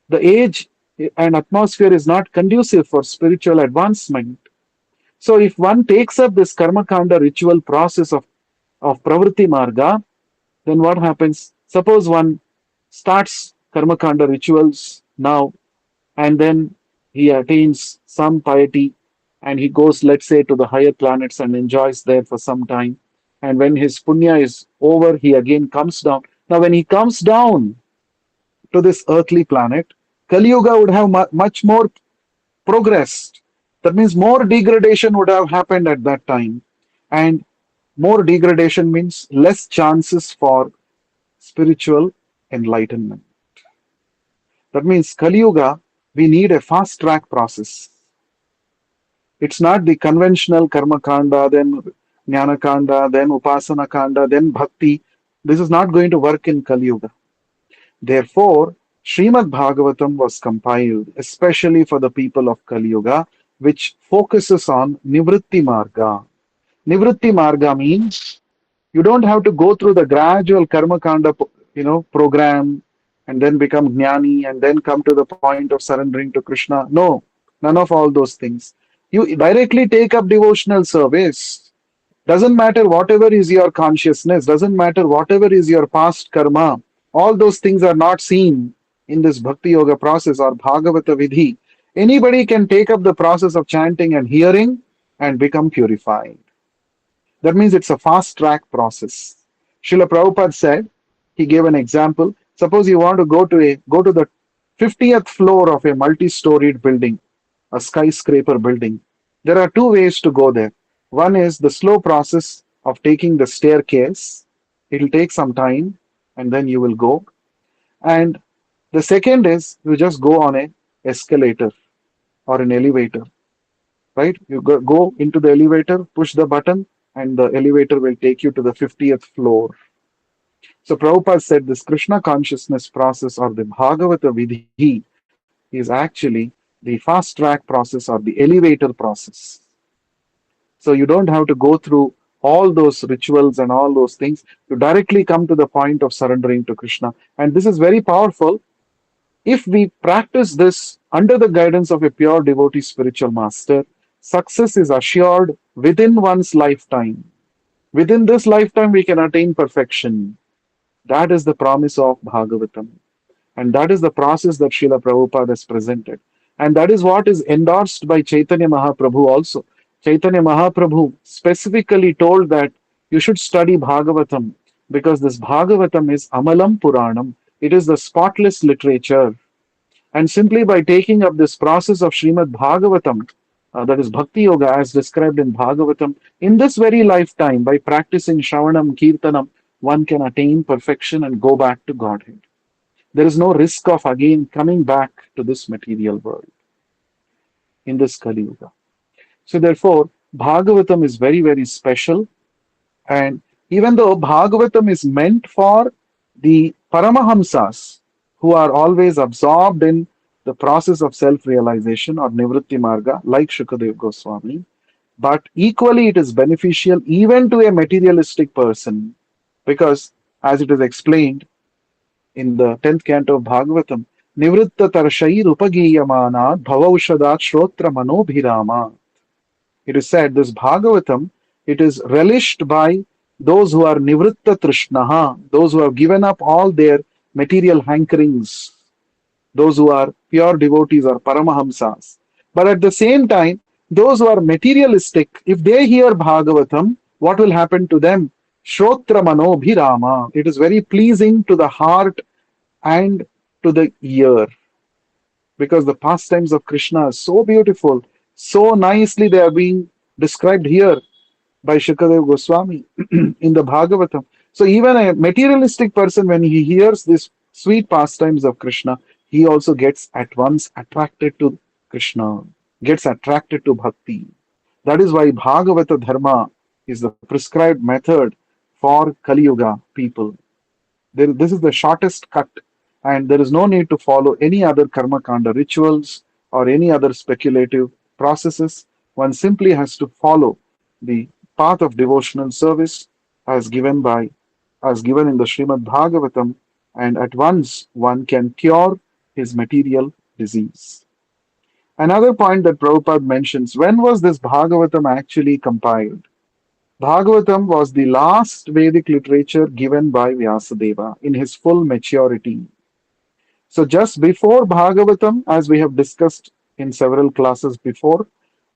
A: the age and atmosphere is not conducive for spiritual advancement. So if one takes up this Karma Kanda ritual process of Pravritti Marga, then what happens? Suppose one starts Karma Kanda rituals now, and then he attains some piety and he goes, let's say, to the higher planets and enjoys there for some time. And when his punya is over, he again comes down. Now, when he comes down to this earthly planet, Kali Yuga would have much more progressed. That means more degradation would have happened at that time. And more degradation means less chances for spiritual enlightenment. That means Kali Yuga, we need a fast track process. It's not the conventional karma kanda, then jnana kanda, then upasana kanda, then bhakti. This is not going to work in Kali Yuga. Therefore, Srimad Bhagavatam was compiled especially for the people of Kali Yuga, which focuses on Nivritti Marga. Nivritti Marga means you don't have to go through the gradual karma kanda, program and then become jnani and then come to the point of surrendering to Krishna. No, none of all those things. You directly take up devotional service. Doesn't matter whatever is your consciousness, doesn't matter whatever is your past karma. All those things are not seen in this Bhakti Yoga process or Bhagavata Vidhi. Anybody can take up the process of chanting and hearing and become purified. That means it's a fast track process. Srila Prabhupada said, he gave an example. Suppose you want to go to the 50th floor of a multi-storied building, a skyscraper building. There are two ways to go there. One is the slow process of taking the staircase. It will take some time and then you will go. And the second is you just go on a escalator or an elevator, right? You go into the elevator, push the button, and the elevator will take you to the 50th floor. So Prabhupada said this Krishna consciousness process or the Bhagavata Vidhi is actually the fast track process or the elevator process. So you don't have to go through all those rituals and all those things. You directly come to the point of surrendering to Krishna. And this is very powerful. If we practice this under the guidance of a pure devotee spiritual master, success is assured within one's lifetime. Within this lifetime, we can attain perfection. That is the promise of Bhagavatam. And that is the process that Srila Prabhupada has presented. And that is what is endorsed by Chaitanya Mahaprabhu also. Chaitanya Mahaprabhu specifically told that you should study Bhagavatam because this Bhagavatam is Amalam Puranam. It is the spotless literature. And simply by taking up this process of Srimad Bhagavatam, that is Bhakti Yoga as described in Bhagavatam. In this very lifetime, by practicing Shravanam, Kirtanam, one can attain perfection and go back to Godhead. There is no risk of again coming back to this material world in this Kali Yuga. So, therefore, Bhagavatam is very, very special. And even though Bhagavatam is meant for the Paramahamsas who are always absorbed in the process of self realization or Nivritti Marga, like Shukadev Goswami, but equally it is beneficial even to a materialistic person because, as it is explained in the 10th canto of Bhagavatam, Nivritta Tarshai Rupagiyamanat Bhavaushadat Shrotra Manobhirama. It is said this Bhagavatam, it is relished by those who are Nivritta Trishnaha, those who have given up all their material hankerings, those who are pure devotees or Paramahamsas. But at the same time, those who are materialistic, if they hear Bhagavatam, what will happen to them? Shrotra Manobhirama. It is very pleasing to the heart and to the ear because the pastimes of Krishna are so beautiful, so nicely they are being described here by Shukadev Goswami in the Bhagavatam. So even a materialistic person, when he hears these sweet pastimes of Krishna, he also gets at once attracted to Krishna, gets attracted to bhakti. That is why Bhagavata Dharma is the prescribed method for Kali Yuga people. This is the shortest cut, and there is no need to follow any other karma kanda rituals or any other speculative processes. One simply has to follow the path of devotional service as given by as given in the Srimad Bhagavatam, and at once one can cure his material disease. Another point that Prabhupada mentions, when was this Bhagavatam actually compiled? Bhagavatam was the last Vedic literature given by Vyasadeva in his full maturity. So, just before Bhagavatam, as we have discussed in several classes before,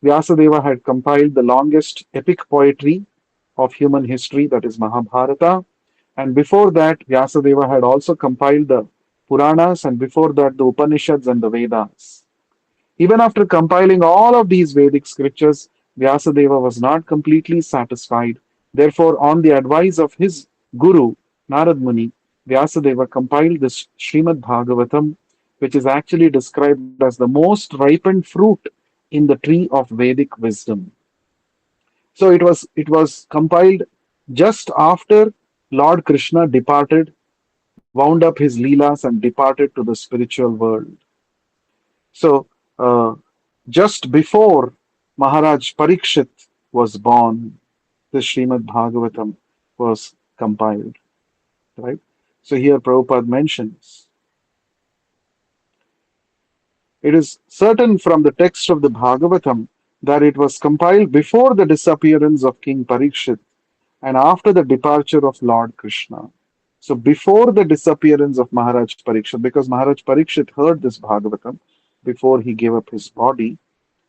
A: Vyasadeva had compiled the longest epic poetry of human history, that is Mahabharata. And before that, Vyasadeva had also compiled the Puranas, and before that, the Upanishads and the Vedas. Even after compiling all of these Vedic scriptures, Vyasadeva was not completely satisfied. Therefore, on the advice of his guru, Narad Muni, Vyasadeva compiled this Srimad Bhagavatam, which is actually described as the most ripened fruit in the tree of Vedic wisdom. So it was compiled just after Lord Krishna departed, wound up his leelas and departed to the spiritual world. So just before Maharaj Parikshit was born, the Srimad Bhagavatam was compiled. Right? So here Prabhupada mentions, it is certain from the text of the Bhagavatam that it was compiled before the disappearance of King Parikshit and after the departure of Lord Krishna. So before the disappearance of Maharaj Parikshit, because Maharaj Parikshit heard this Bhagavatam before he gave up his body,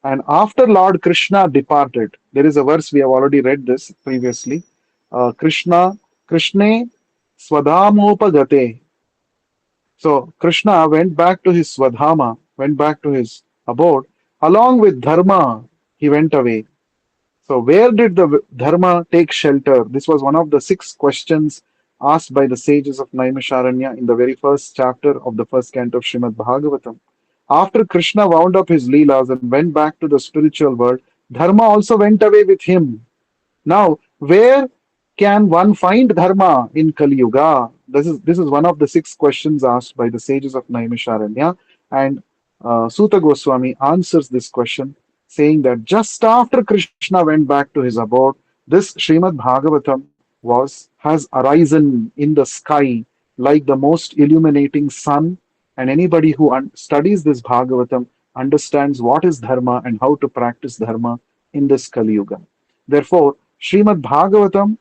A: and after Lord Krishna departed, there is a verse we have already read this previously. Krishne Swadhamopagate. So Krishna went back to his Swadhama, went back to his abode. Along with Dharma, he went away. So where did the Dharma take shelter? This was one of the 6 questions asked by the sages of Naimisharanya in the very first chapter of the first canto of Srimad Bhagavatam. After Krishna wound up his leelas and went back to the spiritual world, Dharma also went away with him. Now, where can one find Dharma in Kali Yuga? This is one of the 6 questions asked by the sages of Naimisharanya, and Suta Goswami answers this question, saying that just after Krishna went back to his abode, this Srimad Bhagavatam has arisen in the sky like the most illuminating sun, and anybody who studies this Bhagavatam understands what is dharma and how to practice dharma in this Kali Yuga. Therefore, Srimad Bhagavatam,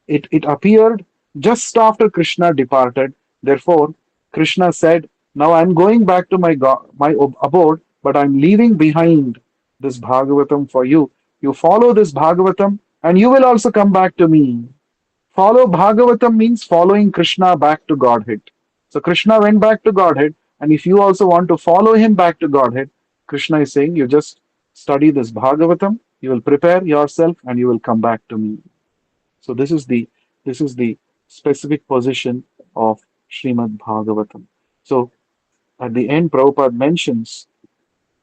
A: it appeared just after Krishna departed. Therefore, Krishna said, "Now I'm going back to my abode, but I'm leaving behind this Bhagavatam for you. You follow this Bhagavatam, and you will also come back to me." Follow Bhagavatam means following Krishna back to Godhead. So Krishna went back to Godhead, and if you also want to follow him back to Godhead, Krishna is saying you just Study this Bhagavatam, you will prepare yourself and you will come back to me. So this is the specific position of Srimad Bhagavatam. So at the end, Prabhupada mentions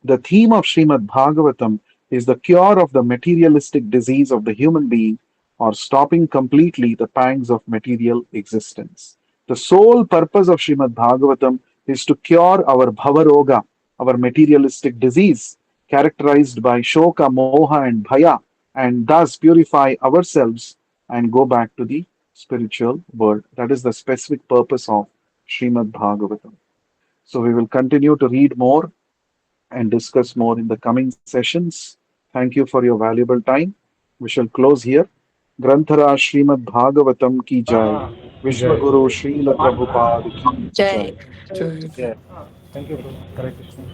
A: the theme of Srimad Bhagavatam is the cure of the materialistic disease of the human being or stopping completely the pangs of material existence. The sole purpose of Srimad Bhagavatam is to cure our bhavaroga, our materialistic disease, characterized by shoka, moha, and bhaya, and thus purify ourselves and go back to the spiritual world. That is the specific purpose of Srimad Bhagavatam. So we will continue to read more and discuss more in the coming sessions. Thank you for your valuable time. We shall close here. Granthara Srimad Bhagavatam ki jai.
B: Ah,
A: Vishwa
B: Jai.
A: Guru Srila Prabhupada ki
C: Jai.
A: jai.
B: Jai.
A: Yeah.
B: Thank you, bro. Hare Krishna.